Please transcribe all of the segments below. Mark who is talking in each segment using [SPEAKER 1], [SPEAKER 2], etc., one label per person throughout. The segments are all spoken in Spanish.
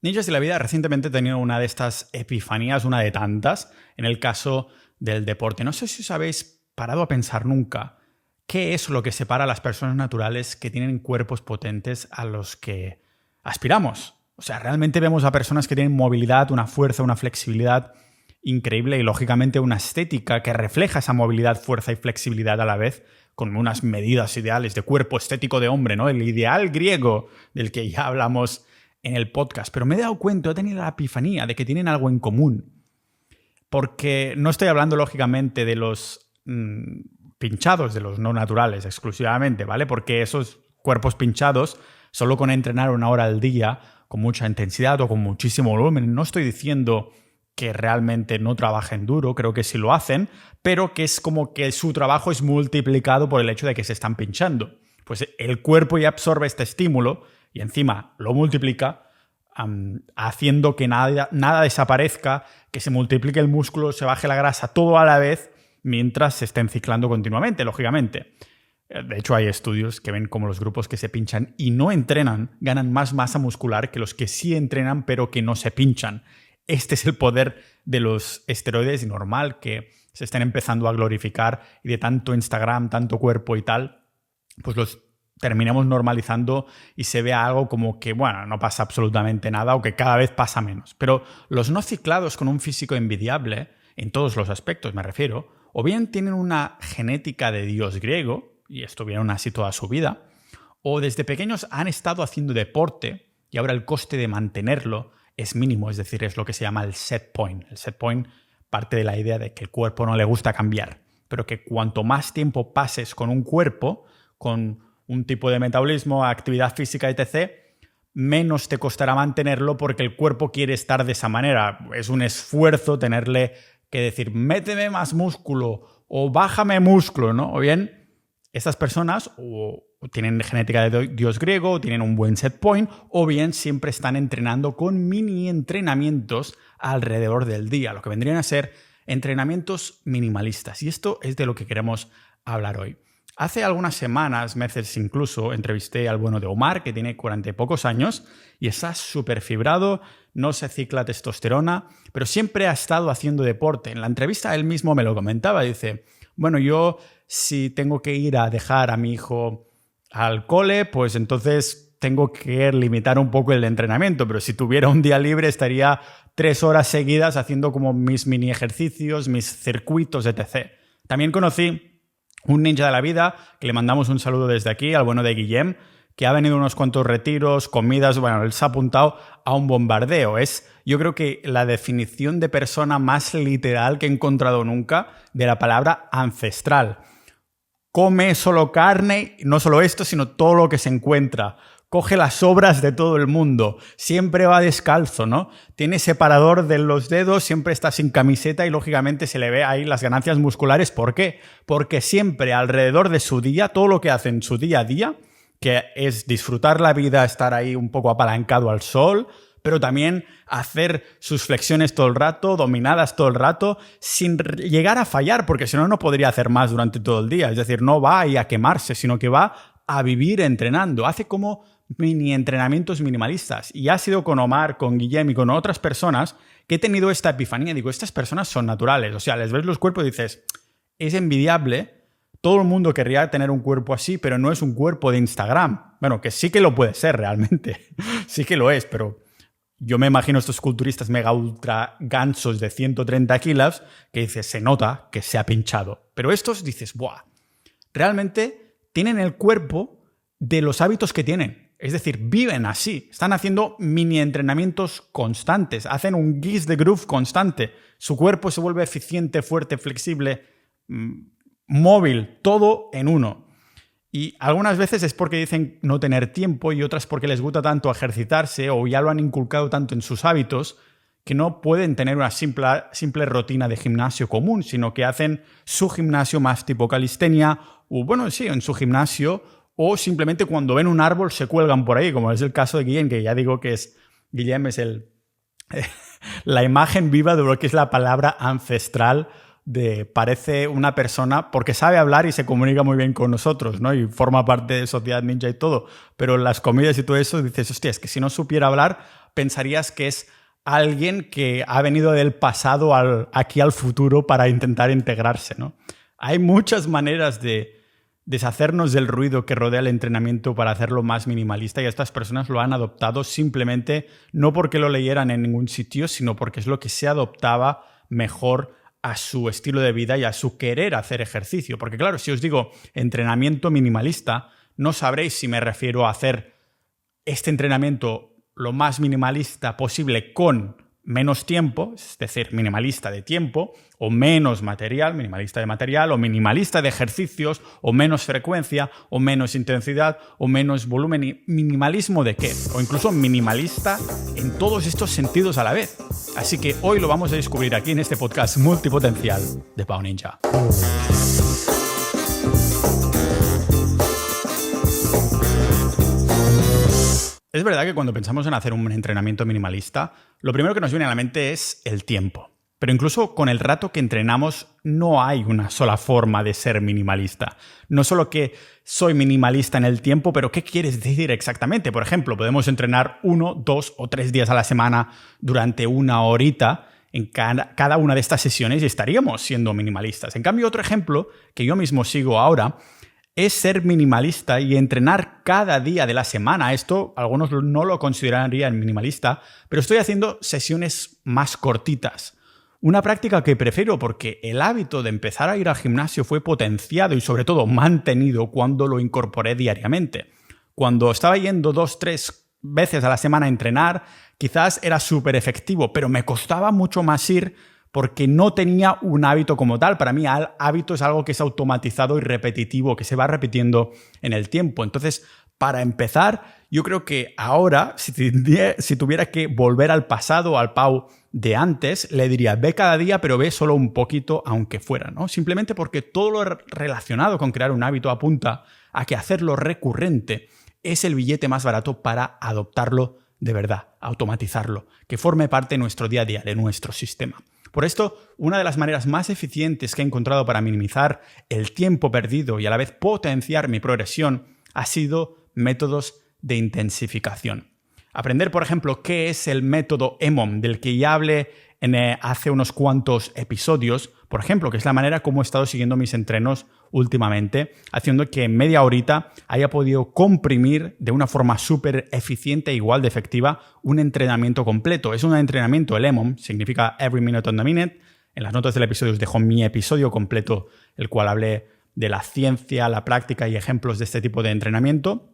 [SPEAKER 1] Ninjas de la vida, recientemente he tenido una de estas epifanías, una de tantas, en el caso del deporte. No sé si os habéis parado a pensar nunca qué es lo que separa a las personas naturales que tienen cuerpos potentes a los que aspiramos. O sea, realmente vemos a personas que tienen movilidad, una fuerza, una flexibilidad increíble y, lógicamente, una estética que refleja esa movilidad, fuerza y flexibilidad a la vez, con unas medidas ideales de cuerpo estético de hombre, ¿no? El ideal griego del que ya hablamos en el podcast. Pero me he dado cuenta, he tenido la epifanía de que tienen algo en común. Porque no estoy hablando, lógicamente, de los pinchados, de los no naturales exclusivamente, ¿vale? Porque esos cuerpos pinchados, solo con entrenar 1 hora al día, con mucha intensidad o con muchísimo volumen, no estoy diciendo que realmente no trabajen duro, creo que sí lo hacen, pero que es como que su trabajo es multiplicado por el hecho de que se están pinchando. Pues el cuerpo ya absorbe este estímulo y encima lo multiplica, haciendo que nada desaparezca, que se multiplique el músculo, se baje la grasa, todo a la vez, mientras se estén ciclando continuamente, lógicamente. De hecho, hay estudios que ven como los grupos que se pinchan y no entrenan ganan más masa muscular que los que sí entrenan pero que no se pinchan. Este es el poder de los esteroides, y normal que se estén empezando a glorificar y de tanto Instagram, tanto cuerpo y tal, pues los terminemos normalizando y se vea algo como que, bueno, no pasa absolutamente nada o que cada vez pasa menos. Pero los no ciclados con un físico envidiable, en todos los aspectos me refiero, o bien tienen una genética de dios griego, y estuvieron así toda su vida, o desde pequeños han estado haciendo deporte y ahora el coste de mantenerlo es mínimo, es decir, es lo que se llama el set point. El set point parte de la idea de que el cuerpo no le gusta cambiar, pero que cuanto más tiempo pases con un cuerpo, con un tipo de metabolismo, actividad física, etc., menos te costará mantenerlo porque el cuerpo quiere estar de esa manera. Es un esfuerzo tenerle que decir, méteme más músculo o bájame músculo, ¿no? O bien, estas personas o tienen genética de dios griego, o tienen un buen set point, o bien siempre están entrenando con mini entrenamientos alrededor del día, lo que vendrían a ser entrenamientos minimalistas. Y esto es de lo que queremos hablar hoy. Hace algunas semanas, meses incluso, entrevisté al bueno de Omar, que tiene 40 y pocos años, y está súper fibrado, no se cicla testosterona, pero siempre ha estado haciendo deporte. En la entrevista él mismo me lo comentaba, dice, bueno, yo si tengo que ir a dejar a mi hijo al cole, pues entonces tengo que limitar un poco el entrenamiento, pero si tuviera un día libre estaría 3 horas seguidas haciendo como mis mini ejercicios, mis circuitos, etc. También conocí un ninja de la vida, que le mandamos un saludo desde aquí, al bueno de Guillem, que ha venido a unos cuantos retiros, comidas, bueno, él se ha apuntado a un bombardeo. Es, yo creo que la definición de persona más literal que he encontrado nunca de la palabra ancestral. Come solo carne, no solo esto, sino todo lo que se encuentra. Coge las sobras de todo el mundo. Siempre va descalzo, ¿no? Tiene separador de los dedos, siempre está sin camiseta y, lógicamente, se le ve ahí las ganancias musculares. ¿Por qué? Porque siempre alrededor de su día, todo lo que hace en su día a día, que es disfrutar la vida, estar ahí un poco apalancado al sol, pero también hacer sus flexiones todo el rato, dominadas todo el rato, sin llegar a fallar, porque si no, no podría hacer más durante todo el día. Es decir, no va ahí a quemarse, sino que va a vivir entrenando. Hace como mini entrenamientos minimalistas. Y ha sido con Omar, con Guillem y con otras personas que he tenido esta epifanía. Digo, estas personas son naturales. O sea, les ves los cuerpos y dices, es envidiable. Todo el mundo querría tener un cuerpo así, pero no es un cuerpo de Instagram. Bueno, que sí que lo puede ser realmente. Sí que lo es, pero yo me imagino estos culturistas mega ultra gansos de 130 kilos que dices, se nota que se ha pinchado. Pero estos dices, ¡buah! Realmente tienen el cuerpo de los hábitos que tienen. Es decir, viven así. Están haciendo mini entrenamientos constantes. Hacen un guise de groove constante. Su cuerpo se vuelve eficiente, fuerte, flexible, móvil, todo en uno. Y algunas veces es porque dicen no tener tiempo y otras porque les gusta tanto ejercitarse o ya lo han inculcado tanto en sus hábitos que no pueden tener una simple rutina de gimnasio común, sino que hacen su gimnasio más tipo calistenia o, bueno, sí, en su gimnasio, o simplemente cuando ven un árbol se cuelgan por ahí, como es el caso de Guillem, que ya digo que Guillem es la imagen viva de lo que es la palabra ancestral. Parece una persona, porque sabe hablar y se comunica muy bien con nosotros, ¿no? Y forma parte de Sociedad Ninja y todo, pero en las comidas y todo eso dices, hostia, es que si no supiera hablar pensarías que es alguien que ha venido del pasado aquí al futuro para intentar integrarse, ¿no? Hay muchas maneras de deshacernos del ruido que rodea el entrenamiento para hacerlo más minimalista, y estas personas lo han adoptado simplemente no porque lo leyeran en ningún sitio, sino porque es lo que se adoptaba mejor a su estilo de vida y a su querer hacer ejercicio. Porque claro, si os digo entrenamiento minimalista, no sabréis si me refiero a hacer este entrenamiento lo más minimalista posible con menos tiempo, es decir, minimalista de tiempo, o menos material, minimalista de material, o minimalista de ejercicios, o menos frecuencia, o menos intensidad, o menos volumen. ¿Y minimalismo de qué? O incluso minimalista en todos estos sentidos a la vez. Así que hoy lo vamos a descubrir aquí en este podcast multipotencial de Pau Ninja. Es verdad que cuando pensamos en hacer un entrenamiento minimalista, lo primero que nos viene a la mente es el tiempo. Pero incluso con el rato que entrenamos no hay una sola forma de ser minimalista. No solo que soy minimalista en el tiempo, pero ¿qué quieres decir exactamente? Por ejemplo, podemos entrenar 1, 2 o 3 días a la semana durante una horita en cada una de estas sesiones y estaríamos siendo minimalistas. En cambio, otro ejemplo que yo mismo sigo ahora es ser minimalista y entrenar cada día de la semana. Esto algunos no lo considerarían minimalista, pero estoy haciendo sesiones más cortitas. Una práctica que prefiero porque el hábito de empezar a ir al gimnasio fue potenciado y sobre todo mantenido cuando lo incorporé diariamente. Cuando estaba yendo 2, 3 veces a la semana a entrenar, quizás era súper efectivo, pero me costaba mucho más ir porque no tenía un hábito como tal. Para mí, el hábito es algo que es automatizado y repetitivo, que se va repitiendo en el tiempo. Entonces, para empezar, yo creo que ahora, si tuviera que volver al pasado, al Pau de antes, le diría, ve cada día, pero ve solo un poquito, aunque fuera, ¿no? Simplemente porque todo lo relacionado con crear un hábito apunta a que hacerlo recurrente es el billete más barato para adoptarlo de verdad, automatizarlo, que forme parte de nuestro día a día, de nuestro sistema. Por esto, una de las maneras más eficientes que he encontrado para minimizar el tiempo perdido y a la vez potenciar mi progresión ha sido métodos de intensificación. Aprender, por ejemplo, qué es el método EMOM, del que ya hablé hace unos cuantos episodios, por ejemplo, que es la manera como he estado siguiendo mis entrenos últimamente, haciendo que en media horita haya podido comprimir de una forma súper eficiente e igual de efectiva un entrenamiento completo. Es un entrenamiento, el EMOM, significa Every Minute on the Minute. En las notas del episodio os dejo mi episodio completo, el cual hablé de la ciencia, la práctica y ejemplos de este tipo de entrenamiento.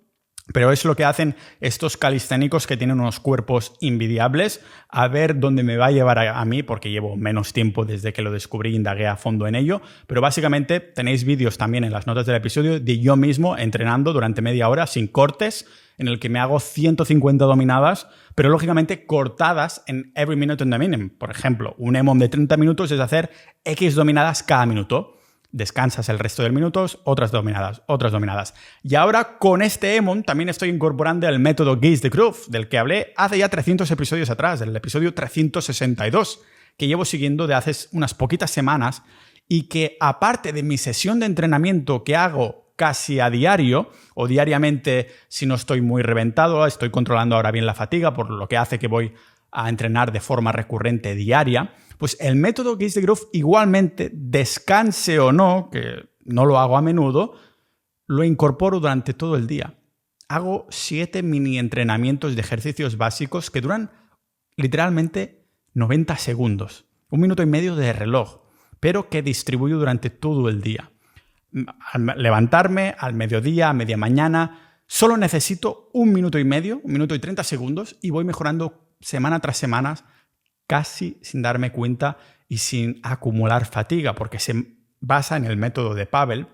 [SPEAKER 1] Pero es lo que hacen estos calisténicos que tienen unos cuerpos envidiables. A ver dónde me va a llevar a mí, porque llevo menos tiempo desde que lo descubrí, indagué a fondo en ello. Pero básicamente tenéis vídeos también en las notas del episodio de yo mismo entrenando durante media hora sin cortes, en el que me hago 150 dominadas, pero lógicamente cortadas en every minute on the minute. Por ejemplo, un EMOM de 30 minutos es hacer X dominadas cada minuto. Descansas el resto del minutos, otras dominadas. Y ahora con este EMOM también estoy incorporando el método Gaze the Groove, del que hablé hace ya 300 episodios atrás, del episodio 362, que llevo siguiendo de hace unas poquitas semanas y que aparte de mi sesión de entrenamiento que hago casi a diario o diariamente si no estoy muy reventado, estoy controlando ahora bien la fatiga, por lo que hace que voy a entrenar de forma recurrente diaria, pues el método Gaze the Groove igualmente, descanse o no, que no lo hago a menudo, lo incorporo durante todo el día. Hago 7 mini entrenamientos de ejercicios básicos que duran literalmente 90 segundos, 1 minuto y medio de reloj, pero que distribuyo durante todo el día. Al levantarme, al mediodía, a media mañana, solo necesito 1 minuto y medio, 1 minuto y 30 segundos y voy mejorando semana tras semana, casi sin darme cuenta y sin acumular fatiga, porque se basa en el método de Pavel.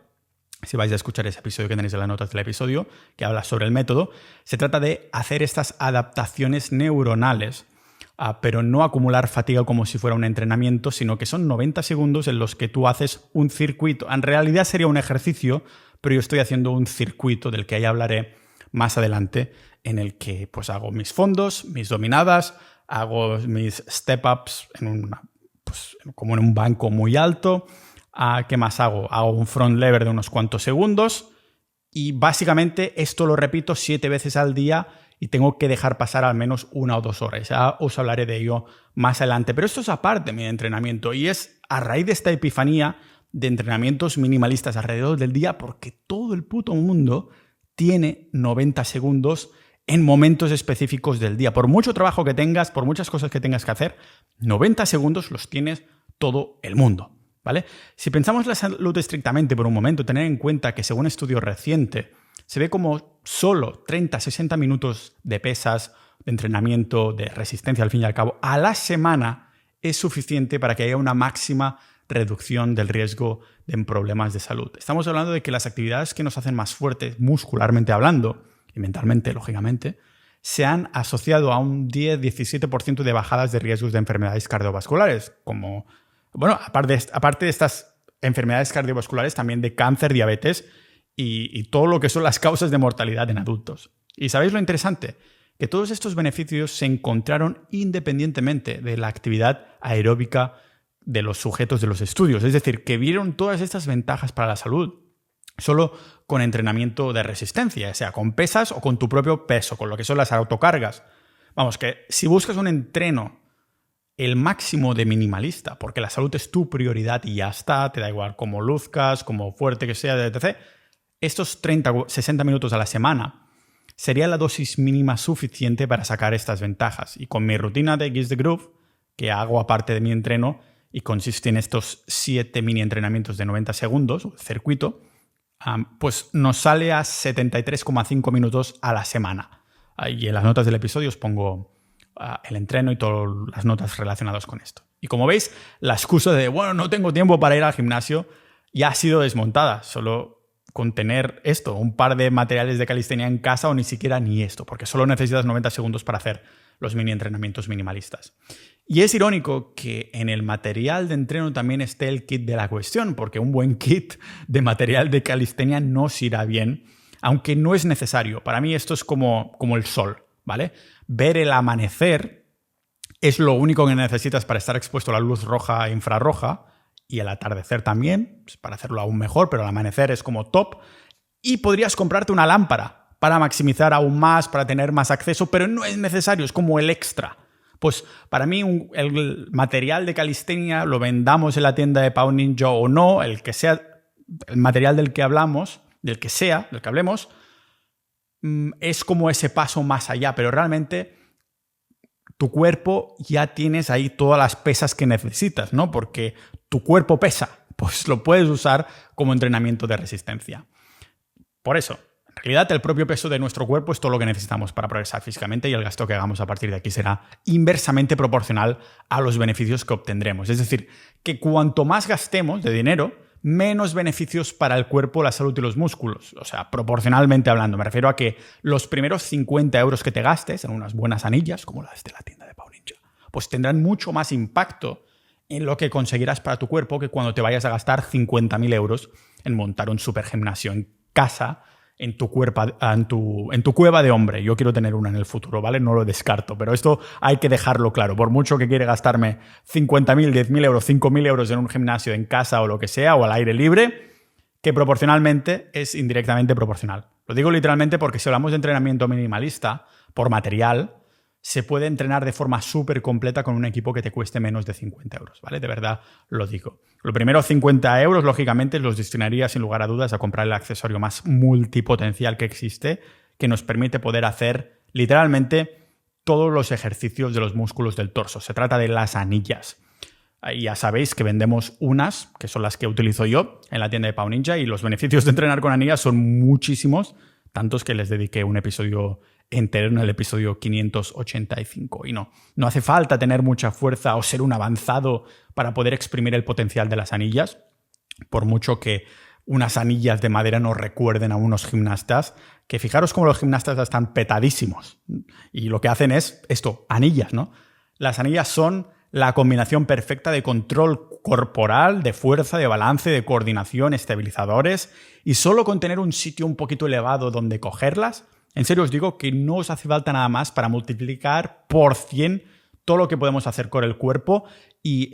[SPEAKER 1] Si vais a escuchar ese episodio que tenéis en las notas del episodio, que habla sobre el método, se trata de hacer estas adaptaciones neuronales, pero no acumular fatiga como si fuera un entrenamiento, sino que son 90 segundos en los que tú haces un circuito. En realidad sería un ejercicio, pero yo estoy haciendo un circuito del que ya hablaré más adelante, en el que pues hago mis fondos, mis dominadas, hago mis step-ups como en un banco muy alto. ¿Qué más hago? Hago un front lever de unos cuantos segundos y básicamente esto lo repito 7 veces al día y tengo que dejar pasar al menos 1 o 2 horas. Ya os hablaré de ello más adelante. Pero esto es aparte de mi entrenamiento y es a raíz de esta epifanía de entrenamientos minimalistas alrededor del día, porque todo el puto mundo tiene 90 segundos en momentos específicos del día. Por mucho trabajo que tengas, por muchas cosas que tengas que hacer, 90 segundos los tienes todo el mundo, ¿vale? Si pensamos la salud estrictamente por un momento, tener en cuenta que según estudio reciente, se ve como solo 30-60 minutos de pesas, de entrenamiento, de resistencia al fin y al cabo, a la semana es suficiente para que haya una máxima reducción del riesgo de problemas de salud. Estamos hablando de que las actividades que nos hacen más fuertes, muscularmente hablando, y mentalmente, lógicamente, se han asociado a un 10-17% de bajadas de riesgos de enfermedades cardiovasculares, como, bueno, aparte de estas enfermedades cardiovasculares, también de cáncer, diabetes y todo lo que son las causas de mortalidad en adultos. ¿Y sabéis lo interesante? Que todos estos beneficios se encontraron independientemente de la actividad aeróbica de los sujetos de los estudios. Es decir, que vieron todas estas ventajas para la salud solo con entrenamiento de resistencia, sea con pesas o con tu propio peso, con lo que son las autocargas. Vamos, que si buscas un entreno el máximo de minimalista, porque la salud es tu prioridad y ya está, te da igual cómo luzcas, cómo fuerte que sea, etc., estos 30-60 minutos a la semana sería la dosis mínima suficiente para sacar estas ventajas. Y con mi rutina de Gives the Groove, que hago aparte de mi entreno, y consiste en estos 7 mini entrenamientos de 90 segundos, o circuito, pues nos sale a 73,5 minutos a la semana. Y en las notas del episodio os pongo el entreno y todas las notas relacionadas con esto. Y como veis, la excusa de, bueno, no tengo tiempo para ir al gimnasio, ya ha sido desmontada. Solo con tener esto, un par de materiales de calistenia en casa o ni siquiera ni esto, porque solo necesitas 90 segundos para hacer los mini entrenamientos minimalistas. Y es irónico que en el material de entreno también esté el kit de la cuestión, porque un buen kit de material de calistenia nos irá bien, aunque no es necesario. Para mí esto es como el sol, ¿vale? Ver el amanecer es lo único que necesitas para estar expuesto a la luz roja e infrarroja, y el atardecer también, pues para hacerlo aún mejor, pero el amanecer es como top. Y podrías comprarte una lámpara para maximizar aún más, para tener más acceso, pero no es necesario, es como el extra. Pues para mí el material de calistenia, lo vendamos en la tienda de Pau Ninja o no, el que sea, el material del que hablamos, del que hablemos, es como ese paso más allá, pero realmente tu cuerpo ya tienes ahí todas las pesas que necesitas, ¿no? Porque tu cuerpo pesa, pues lo puedes usar como entrenamiento de resistencia. Por eso, en realidad el propio peso de nuestro cuerpo es todo lo que necesitamos para progresar físicamente y el gasto que hagamos a partir de aquí será inversamente proporcional a los beneficios que obtendremos. Es decir, que cuanto más gastemos de dinero, menos beneficios para el cuerpo, la salud y los músculos. O sea, proporcionalmente hablando. Me refiero a que los primeros 50 euros que te gastes en unas buenas anillas, como las de la tienda de Pau Ninja, pues tendrán mucho más impacto en lo que conseguirás para tu cuerpo que cuando te vayas a gastar 50.000 euros en montar un super gimnasio en casa, en tu cueva de hombre. Yo quiero tener una en el futuro, ¿vale? No lo descarto, pero esto hay que dejarlo claro. Por mucho que quiera gastarme 50.000, 10.000 euros, 5.000 euros en un gimnasio en casa o lo que sea, o al aire libre, que proporcionalmente es indirectamente proporcional. Lo digo literalmente porque si hablamos de entrenamiento minimalista, por material, se puede entrenar de forma súper completa con un equipo que te cueste menos de 50 euros, ¿vale? De verdad lo digo. Lo primero, 50 euros, lógicamente, los destinaría sin lugar a dudas a comprar el accesorio más multipotencial que existe, que nos permite poder hacer literalmente todos los ejercicios de los músculos del torso. Se trata de las anillas. Ya sabéis que vendemos unas, que son las que utilizo yo en la tienda de Pau Ninja, y los beneficios de entrenar con anillas son muchísimos, tantos que les dediqué un episodio entero en el episodio 585. Y no hace falta tener mucha fuerza o ser un avanzado para poder exprimir el potencial de las anillas, por mucho que unas anillas de madera nos recuerden a unos gimnastas, que fijaros cómo los gimnastas están petadísimos y lo que hacen es esto, anillas, ¿no? Las anillas son la combinación perfecta de control corporal, de fuerza, de balance, de coordinación, estabilizadores, y solo con tener un sitio un poquito elevado donde cogerlas, en serio os digo que no os hace falta nada más para multiplicar por 100 todo lo que podemos hacer con el cuerpo y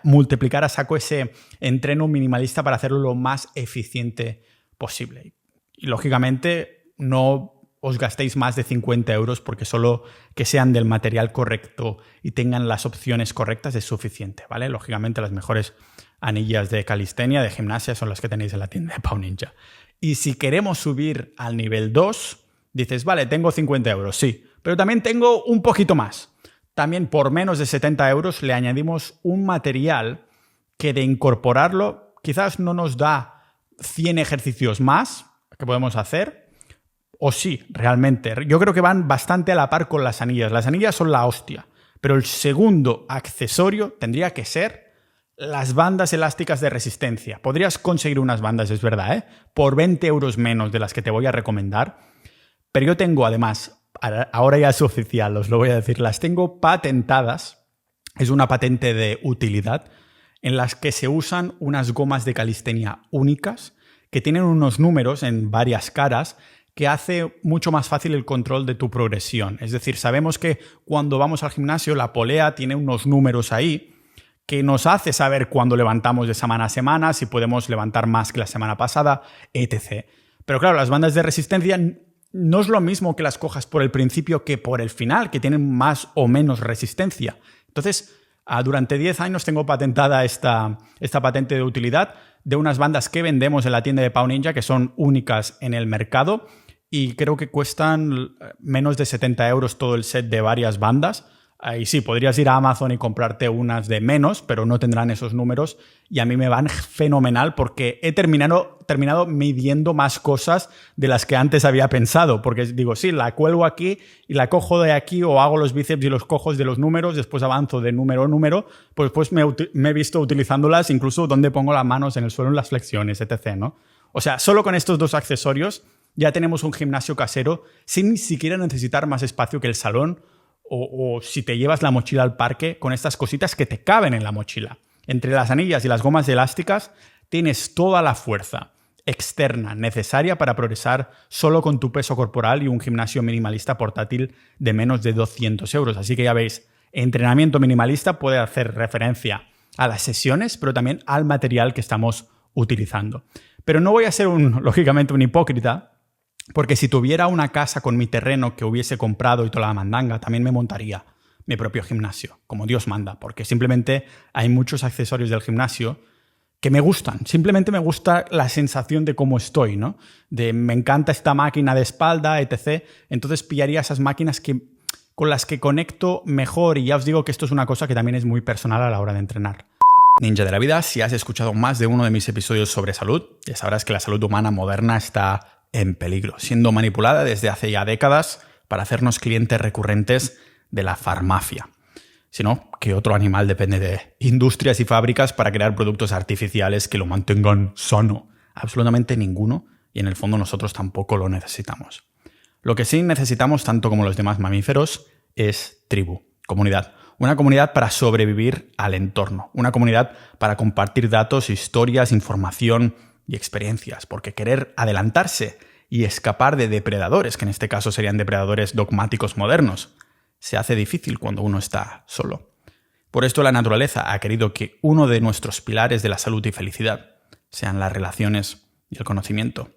[SPEAKER 1] multiplicar a saco ese entreno minimalista para hacerlo lo más eficiente posible. Y lógicamente no os gastéis más de 50 euros porque solo que sean del material correcto y tengan las opciones correctas es suficiente, ¿vale? Lógicamente las mejores anillas de calistenia, de gimnasia, son las que tenéis en la tienda de Pau Ninja. Y si queremos subir al nivel 2, dices, vale, tengo 50 euros, sí, pero también tengo un poquito más. También por menos de 70 euros le añadimos un material que de incorporarlo quizás no nos da 100 ejercicios más que podemos hacer, o sí, realmente. Yo creo que van bastante a la par con las anillas. Las anillas son la hostia, pero el segundo accesorio tendría que ser las bandas elásticas de resistencia. Podrías conseguir unas bandas, es verdad, ¿eh? Por 20 euros menos de las que te voy a recomendar, pero yo tengo además, ahora ya es oficial, os lo voy a decir, las tengo patentadas, es una patente de utilidad, en las que se usan unas gomas de calistenia únicas que tienen unos números en varias caras que hace mucho más fácil el control de tu progresión. Es decir, sabemos que cuando vamos al gimnasio la polea tiene unos números ahí que nos hace saber cuándo levantamos de semana a semana, si podemos levantar más que la semana pasada, etc. Pero claro, las bandas de resistencia no es lo mismo que las cojas por el principio que por el final, que tienen más o menos resistencia. Entonces, durante 10 años tengo patentada esta patente de utilidad de unas bandas que vendemos en la tienda de Pau Ninja, que son únicas en el mercado y creo que cuestan menos de 70 euros todo el set de varias bandas. Y sí, podrías ir a Amazon y comprarte unas de menos, pero no tendrán esos números y a mí me van fenomenal porque he terminado midiendo más cosas de las que antes había pensado, porque digo, sí, la cuelgo aquí y la cojo de aquí o hago los bíceps y los cojos de los números, después avanzo de número a número, pues después me he visto utilizándolas incluso donde pongo las manos en el suelo en las flexiones, etc., ¿no? O sea, solo con estos dos accesorios ya tenemos un gimnasio casero sin ni siquiera necesitar más espacio que el salón o si te llevas la mochila al parque con estas cositas que te caben en la mochila. Entre las anillas y las gomas elásticas tienes toda la fuerza externa necesaria para progresar solo con tu peso corporal y un gimnasio minimalista portátil de menos de 200 euros. Así que ya veis, entrenamiento minimalista puede hacer referencia a las sesiones, pero también al material que estamos utilizando. Pero no voy a ser lógicamente un hipócrita, porque si tuviera una casa con mi terreno que hubiese comprado y toda la mandanga, también me montaría mi propio gimnasio, como Dios manda, porque simplemente hay muchos accesorios del gimnasio que me gustan. Simplemente me gusta la sensación de cómo estoy, ¿no? De me encanta esta máquina de espalda, etc. Entonces pillaría esas máquinas con las que conecto mejor y ya os digo que esto es una cosa que también es muy personal a la hora de entrenar. Ninja de la vida, si has escuchado más de uno de mis episodios sobre salud, ya sabrás que la salud humana moderna está en peligro, siendo manipulada desde hace ya décadas para hacernos clientes recurrentes de la farmacia. Sino que otro animal depende de industrias y fábricas para crear productos artificiales que lo mantengan sano. Absolutamente ninguno, y en el fondo nosotros tampoco lo necesitamos. Lo que sí necesitamos, tanto como los demás mamíferos, es tribu, comunidad. Una comunidad para sobrevivir al entorno. Una comunidad para compartir datos, historias, información y experiencias. Porque querer adelantarse y escapar de depredadores, que en este caso serían depredadores dogmáticos modernos, se hace difícil cuando uno está solo. Por esto la naturaleza ha querido que uno de nuestros pilares de la salud y felicidad sean las relaciones y el conocimiento.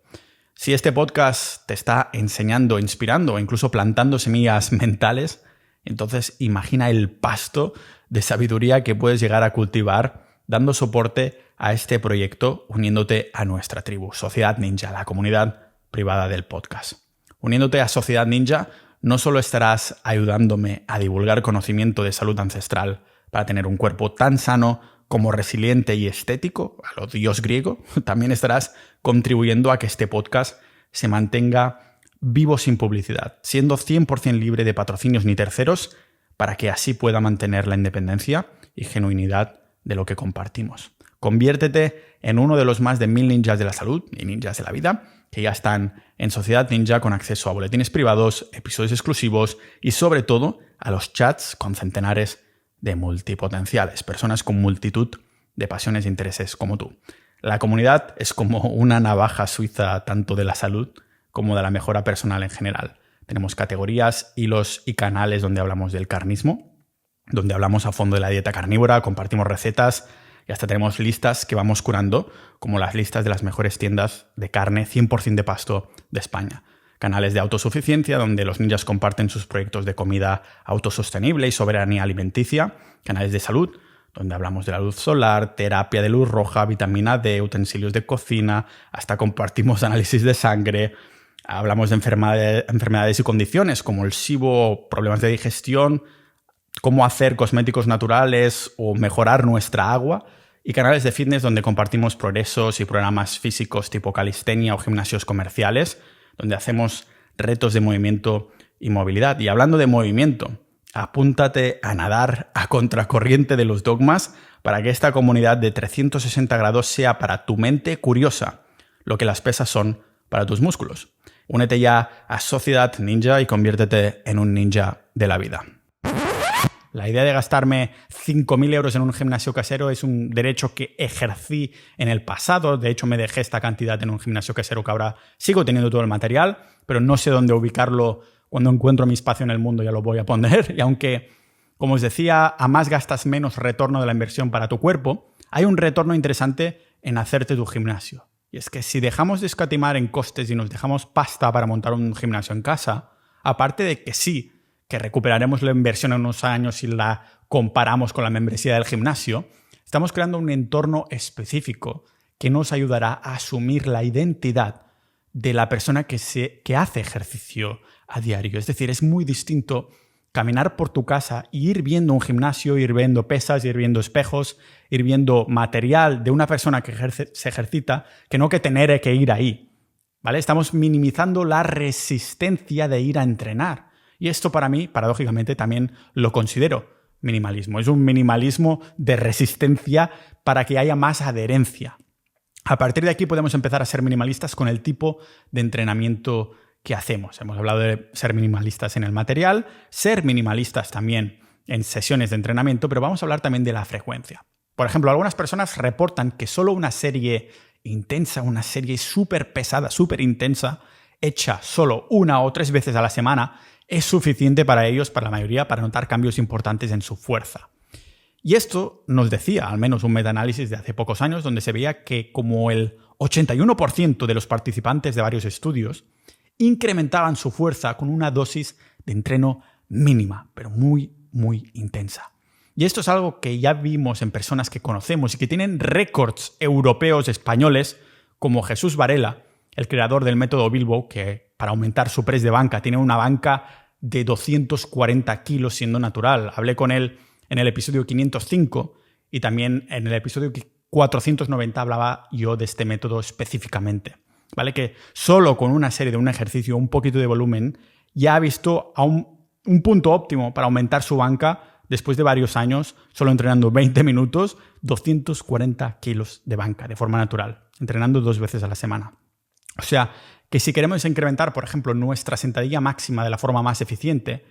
[SPEAKER 1] Si este podcast te está enseñando, inspirando o incluso plantando semillas mentales, entonces imagina el pasto de sabiduría que puedes llegar a cultivar dando soporte a este proyecto uniéndote a nuestra tribu, Sociedad Ninja, la comunidad privada del podcast. Uniéndote a Sociedad Ninja, no solo estarás ayudándome a divulgar conocimiento de salud ancestral para tener un cuerpo tan sano como resiliente y estético, a lo dios griego, también estarás contribuyendo a que este podcast se mantenga vivo sin publicidad, siendo 100% libre de patrocinios ni terceros, para que así pueda mantener la independencia y genuinidad de lo que compartimos. Conviértete en uno de los más de 1000 ninjas de la salud y ninjas de la vida que ya están en Sociedad Ninja con acceso a boletines privados, episodios exclusivos y sobre todo a los chats con centenares de multipotenciales, personas con multitud de pasiones e intereses como tú. La comunidad es como una navaja suiza tanto de la salud como de la mejora personal en general. Tenemos categorías, hilos y canales donde hablamos del carnismo, donde hablamos a fondo de la dieta carnívora, compartimos recetas y hasta tenemos listas que vamos curando, como las listas de las mejores tiendas de carne 100% de pasto de España. canales de autosuficiencia donde los ninjas comparten sus proyectos de comida autosostenible y soberanía alimenticia, canales de salud, donde hablamos de la luz solar, terapia de luz roja, vitamina D, utensilios de cocina, hasta compartimos análisis de sangre, hablamos de enfermedades y condiciones como el SIBO, problemas de digestión, cómo hacer cosméticos naturales o mejorar nuestra agua, y canales de fitness donde compartimos progresos y programas físicos tipo calistenia o gimnasios comerciales, donde hacemos retos de movimiento y movilidad. Y hablando de movimiento, apúntate a nadar a contracorriente de los dogmas para que esta comunidad de 360 grados sea para tu mente curiosa lo que las pesas son para tus músculos. Únete ya a Sociedad Ninja y conviértete en un ninja de la vida. La idea de gastarme 5.000 euros en un gimnasio casero es un derecho que ejercí en el pasado. De hecho, me dejé esta cantidad en un gimnasio casero que ahora sigo teniendo todo el material, pero no sé dónde ubicarlo. Cuando encuentro mi espacio en el mundo ya lo voy a poner. Y aunque, como os decía, a más gastas menos retorno de la inversión para tu cuerpo, hay un retorno interesante en hacerte tu gimnasio. Y es que si dejamos de escatimar en costes y nos dejamos pasta para montar un gimnasio en casa, aparte de que sí, que recuperaremos la inversión en unos años si la comparamos con la membresía del gimnasio, estamos creando un entorno específico que nos ayudará a asumir la identidad de la persona que hace ejercicio a diario. Es decir, es muy distinto caminar por tu casa e ir viendo un gimnasio, ir viendo pesas, ir viendo espejos, ir viendo material de una persona que se ejercita, que no que tener que ir ahí. ¿Vale? Estamos minimizando la resistencia de ir a entrenar. Y esto para mí, paradójicamente, también lo considero minimalismo. Es un minimalismo de resistencia para que haya más adherencia. A partir de aquí podemos empezar a ser minimalistas con el tipo de entrenamiento que hacemos. Hemos hablado de ser minimalistas en el material, ser minimalistas también en sesiones de entrenamiento, pero vamos a hablar también de la frecuencia. Por ejemplo, algunas personas reportan que solo una serie intensa, una serie súper pesada, súper intensa, hecha solo 1 o 3 veces a la semana, es suficiente para ellos, para la mayoría, para notar cambios importantes en su fuerza. Y esto nos decía, al menos un metaanálisis de hace pocos años, donde se veía que como el 81% de los participantes de varios estudios incrementaban su fuerza con una dosis de entreno mínima, pero muy, muy intensa. Y esto es algo que ya vimos en personas que conocemos y que tienen récords europeos españoles, como Jesús Varela, el creador del método Bilbo, que para aumentar su press de banca tiene una banca de 240 kilos siendo natural. Hablé con él en el episodio 505 y también en el episodio 490 hablaba yo de este método específicamente. ¿Vale? Que solo con una serie de un ejercicio, un poquito de volumen, ya ha visto a un punto óptimo para aumentar su banca después de varios años, solo entrenando 20 minutos, 240 kilos de banca de forma natural, entrenando 2 veces a la semana. O sea, que si queremos incrementar, por ejemplo, nuestra sentadilla máxima de la forma más eficiente,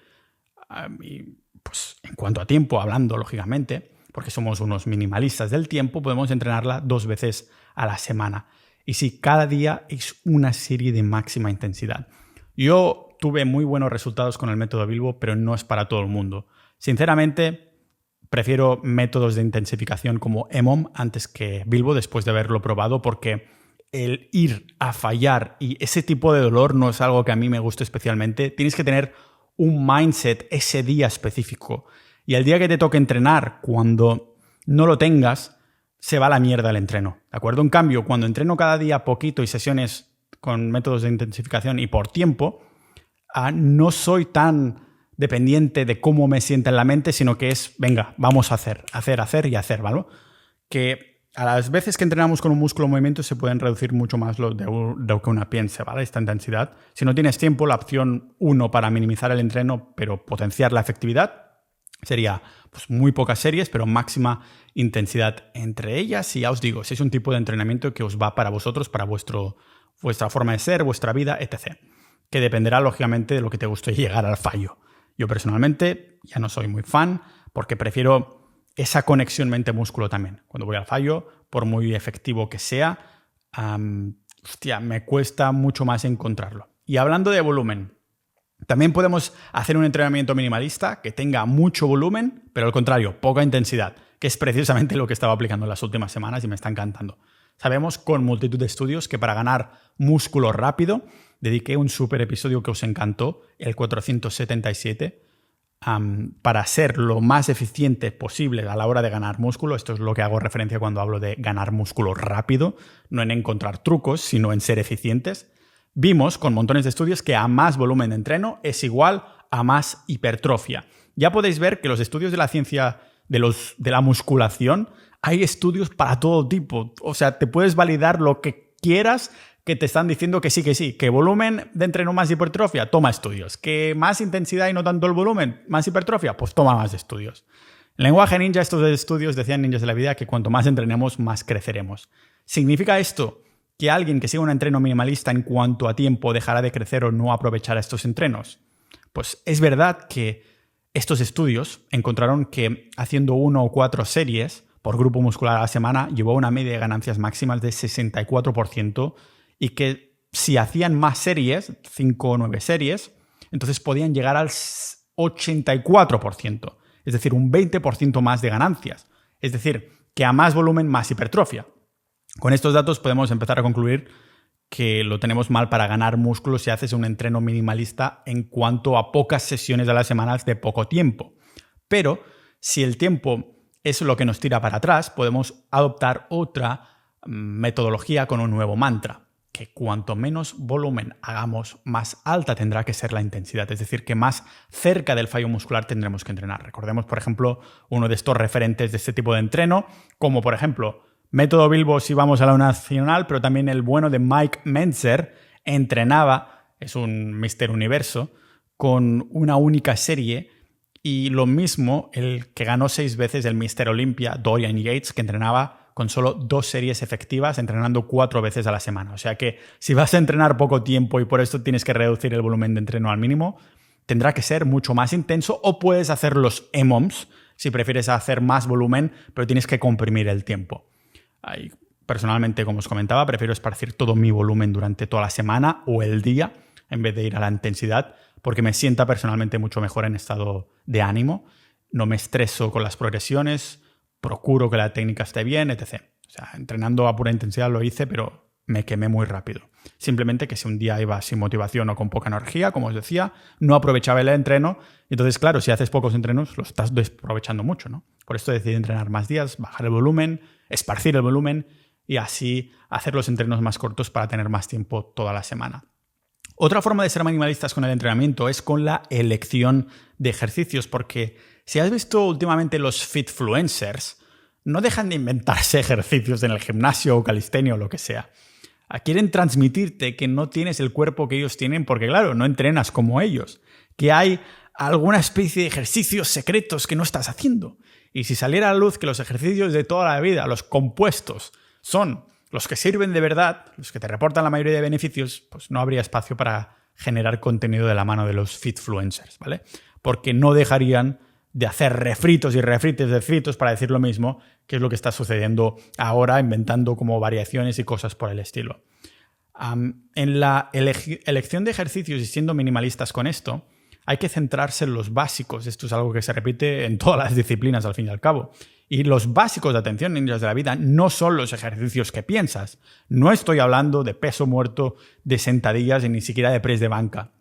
[SPEAKER 1] y pues en cuanto a tiempo, hablando lógicamente, porque somos unos minimalistas del tiempo, podemos entrenarla 2 veces a la semana. Y si cada día es una serie de máxima intensidad. Yo tuve muy buenos resultados con el método Bilbo, pero no es para todo el mundo. Sinceramente, prefiero métodos de intensificación como EMOM antes que Bilbo después de haberlo probado, porque el ir a fallar y ese tipo de dolor no es algo que a mí me guste especialmente. Tienes que tener un mindset ese día específico. Y el día que te toque entrenar, cuando no lo tengas, se va a la mierda el entreno, ¿de acuerdo? En cambio, cuando entreno cada día poquito y sesiones con métodos de intensificación y por tiempo, no soy tan dependiente de cómo me sienta en la mente, sino que es, venga, vamos a hacer y hacer, ¿vale? Que a las veces que entrenamos con un músculo en movimiento se pueden reducir mucho más lo que uno piense, ¿vale? Esta intensidad. Si no tienes tiempo, la opción 1 para minimizar el entreno, pero potenciar la efectividad, sería pues, muy pocas series, pero máxima intensidad entre ellas. Y ya os digo, si es un tipo de entrenamiento que os va para vosotros, para vuestra forma de ser, vuestra vida, etc. Que dependerá, lógicamente, de lo que te guste llegar al fallo. Yo personalmente ya no soy muy fan porque prefiero esa conexión mente-músculo también. Cuando voy al fallo, por muy efectivo que sea, me cuesta mucho más encontrarlo. Y hablando de volumen, también podemos hacer un entrenamiento minimalista que tenga mucho volumen, pero al contrario, poca intensidad, que es precisamente lo que estaba aplicando en las últimas semanas y me está encantando. Sabemos con multitud de estudios que para ganar músculo rápido dediqué un súper episodio que os encantó, el 477, para ser lo más eficiente posible a la hora de ganar músculo. Esto es lo que hago referencia cuando hablo de ganar músculo rápido, no en encontrar trucos, sino en ser eficientes. Vimos con montones de estudios que a más volumen de entreno es igual a más hipertrofia. Ya podéis ver que los estudios de la ciencia de la musculación, hay estudios para todo tipo. O sea, te puedes validar lo que quieras, que te están diciendo que sí, que volumen de entreno más hipertrofia, toma estudios. Que más intensidad y no tanto el volumen, más hipertrofia, pues toma más estudios. En lenguaje ninja, estos estudios decían ninjas de la vida que cuanto más entrenemos, más creceremos. ¿Significa esto que alguien que siga un entreno minimalista en cuanto a tiempo dejará de crecer o no aprovechará estos entrenos? Pues es verdad que estos estudios encontraron que haciendo 1 o 4 series por grupo muscular a la semana llevó a una media de ganancias máximas de 64%, y que si hacían más series, 5 o 9 series, entonces podían llegar al 84%, es decir, un 20% más de ganancias. Es decir, que a más volumen, más hipertrofia. Con estos datos podemos empezar a concluir que lo tenemos mal para ganar músculo si haces un entreno minimalista en cuanto a pocas sesiones a la semana de poco tiempo. Pero si el tiempo es lo que nos tira para atrás, podemos adoptar otra metodología con un nuevo mantra, que cuanto menos volumen hagamos, más alta tendrá que ser la intensidad, es decir, que más cerca del fallo muscular tendremos que entrenar. Recordemos, por ejemplo, uno de estos referentes de este tipo de entreno, como por ejemplo Método Bilbo si vamos a la nacional, pero también el bueno de Mike Mentzer entrenaba, es un Mr. Universo, con una única serie, y lo mismo el que ganó 6 veces el Mr. Olympia, Dorian Yates, que entrenaba con solo 2 series efectivas, entrenando 4 veces a la semana. O sea que si vas a entrenar poco tiempo y por esto tienes que reducir el volumen de entreno al mínimo, tendrá que ser mucho más intenso, o puedes hacer los EMOMs si prefieres hacer más volumen, pero tienes que comprimir el tiempo. Ahí, personalmente, como os comentaba, prefiero esparcir todo mi volumen durante toda la semana o el día en vez de ir a la intensidad, porque me sienta personalmente mucho mejor en estado de ánimo. No me estreso con las progresiones, procuro que la técnica esté bien, etc. O sea, entrenando a pura intensidad lo hice, pero me quemé muy rápido. Simplemente que si un día iba sin motivación o con poca energía, como os decía, no aprovechaba el entreno. Entonces, claro, si haces pocos entrenos, lo estás desaprovechando mucho, ¿no? Por esto decidí entrenar más días, bajar el volumen, esparcir el volumen y así hacer los entrenos más cortos para tener más tiempo toda la semana. Otra forma de ser minimalistas con el entrenamiento es con la elección de ejercicios, porque si has visto últimamente los fitfluencers, no dejan de inventarse ejercicios en el gimnasio o calistenia o lo que sea. Quieren transmitirte que no tienes el cuerpo que ellos tienen porque, claro, no entrenas como ellos, que hay alguna especie de ejercicios secretos que no estás haciendo. Y si saliera a la luz que los ejercicios de toda la vida, los compuestos, son los que sirven de verdad, los que te reportan la mayoría de beneficios, pues no habría espacio para generar contenido de la mano de los fitfluencers, ¿vale? Porque no dejarían de hacer refritos y refritos para decir lo mismo, que es lo que está sucediendo ahora, inventando como variaciones y cosas por el estilo. En la elección de ejercicios y siendo minimalistas con esto, hay que centrarse en los básicos. Esto es algo que se repite en todas las disciplinas al fin y al cabo. Y los básicos de atención ninjas de la vida no son los ejercicios que piensas. No estoy hablando de peso muerto, de sentadillas y ni siquiera de press de banca,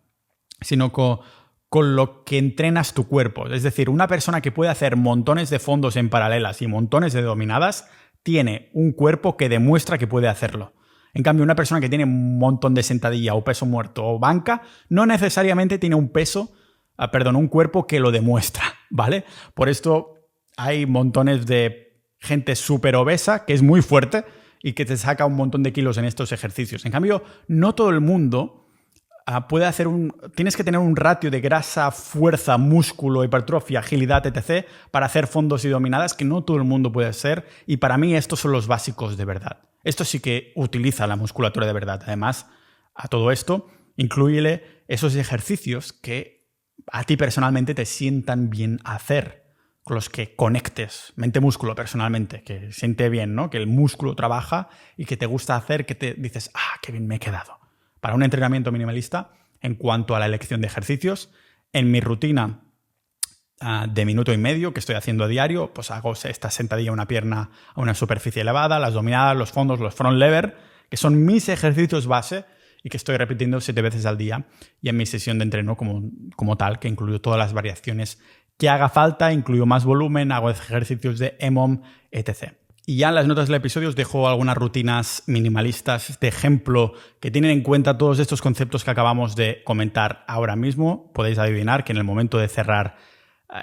[SPEAKER 1] sino con lo que entrenas tu cuerpo. Es decir, una persona que puede hacer montones de fondos en paralelas y montones de dominadas tiene un cuerpo que demuestra que puede hacerlo. En cambio, una persona que tiene un montón de sentadilla o peso muerto o banca no necesariamente tiene un cuerpo que lo demuestra, ¿vale? Por esto hay montones de gente súper obesa que es muy fuerte y que te saca un montón de kilos en estos ejercicios. En cambio, no todo el mundo puede hacer tienes que tener un ratio de grasa, fuerza, músculo, hipertrofia, agilidad, etc. para hacer fondos y dominadas que no todo el mundo puede hacer, y para mí estos son los básicos de verdad. Esto sí que utiliza la musculatura de verdad. Además, a todo esto, inclúyele esos ejercicios que a ti personalmente te sientan bien hacer, con los que conectes mente-músculo personalmente, que siente bien, ¿no? Que el músculo trabaja y que te gusta hacer, que te dices, qué bien me he quedado. Para un entrenamiento minimalista, en cuanto a la elección de ejercicios, en mi rutina de minuto y medio que estoy haciendo a diario, pues hago esta sentadilla, una pierna a una superficie elevada, las dominadas, los fondos, los front lever, que son mis ejercicios base, y que estoy repitiendo 7 veces al día, y en mi sesión de entreno como tal, que incluyo todas las variaciones que haga falta, incluyo más volumen, hago ejercicios de EMOM, etc. Y ya en las notas del episodio os dejo algunas rutinas minimalistas de ejemplo que tienen en cuenta todos estos conceptos que acabamos de comentar ahora mismo. Podéis adivinar que en el momento de cerrar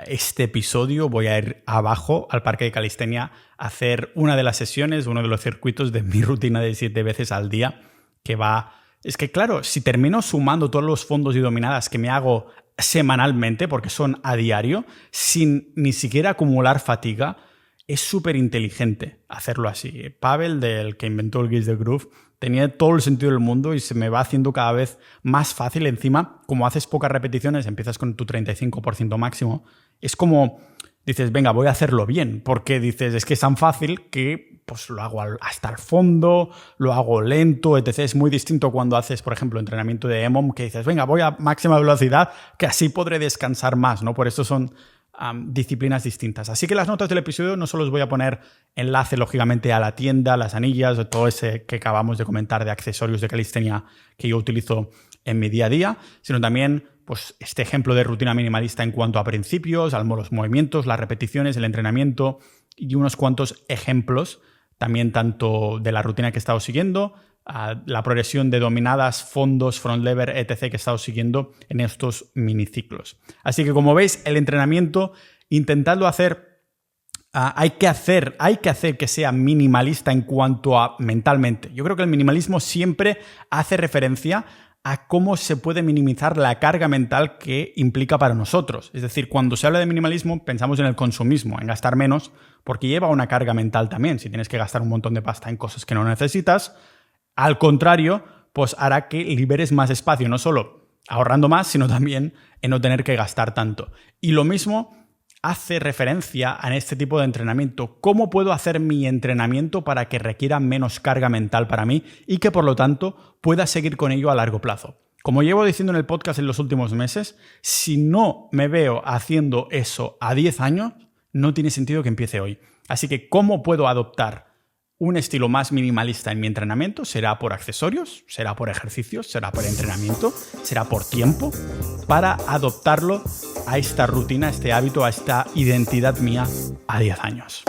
[SPEAKER 1] este episodio voy a ir abajo al parque de calistenia a hacer una de las sesiones, uno de los circuitos de mi rutina de 7 veces al día, que va... Es que claro, si termino sumando todos los fondos y dominadas que me hago semanalmente, porque son a diario, sin ni siquiera acumular fatiga, es súper inteligente hacerlo así. Pavel, del que inventó el Gaze the Groove, tenía todo el sentido del mundo y se me va haciendo cada vez más fácil. Encima, como haces pocas repeticiones, empiezas con tu 35% máximo, es como dices, venga, voy a hacerlo bien, porque dices, es que es tan fácil que pues lo hago hasta el fondo, lo hago lento, etc. Es muy distinto cuando haces, por ejemplo, entrenamiento de EMOM, que dices, venga, voy a máxima velocidad, que así podré descansar más, ¿no? Por eso son disciplinas distintas. Así que las notas del episodio no solo os voy a poner enlace, lógicamente, a la tienda, las anillas, o todo ese que acabamos de comentar de accesorios de calistenia que yo utilizo en mi día a día, sino también pues, este ejemplo de rutina minimalista en cuanto a principios, a los movimientos, las repeticiones, el entrenamiento y unos cuantos ejemplos también tanto de la rutina que he estado siguiendo, la progresión de dominadas, fondos, front lever, etc. que he estado siguiendo en estos miniciclos. Así que como veis, el entrenamiento, intentando hacer, hay que hacer que sea minimalista en cuanto a mentalmente. Yo creo que el minimalismo siempre hace referencia a cómo se puede minimizar la carga mental que implica para nosotros. Es decir, cuando se habla de minimalismo pensamos en el consumismo, en gastar menos, porque lleva una carga mental también. Si tienes que gastar un montón de pasta en cosas que no necesitas, al contrario, pues hará que liberes más espacio, no solo ahorrando más, sino también en no tener que gastar tanto. Y lo mismo hace referencia a este tipo de entrenamiento. ¿Cómo puedo hacer mi entrenamiento para que requiera menos carga mental para mí y que, por lo tanto, pueda seguir con ello a largo plazo? Como llevo diciendo en el podcast en los últimos meses, si no me veo haciendo eso a 10 años, no tiene sentido que empiece hoy. Así que, ¿cómo puedo adoptar un estilo más minimalista en mi entrenamiento? ¿Será por accesorios? ¿Será por ejercicios? ¿Será por entrenamiento? ¿Será por tiempo? Para adoptarlo a esta rutina, a este hábito, a esta identidad mía a 10 años.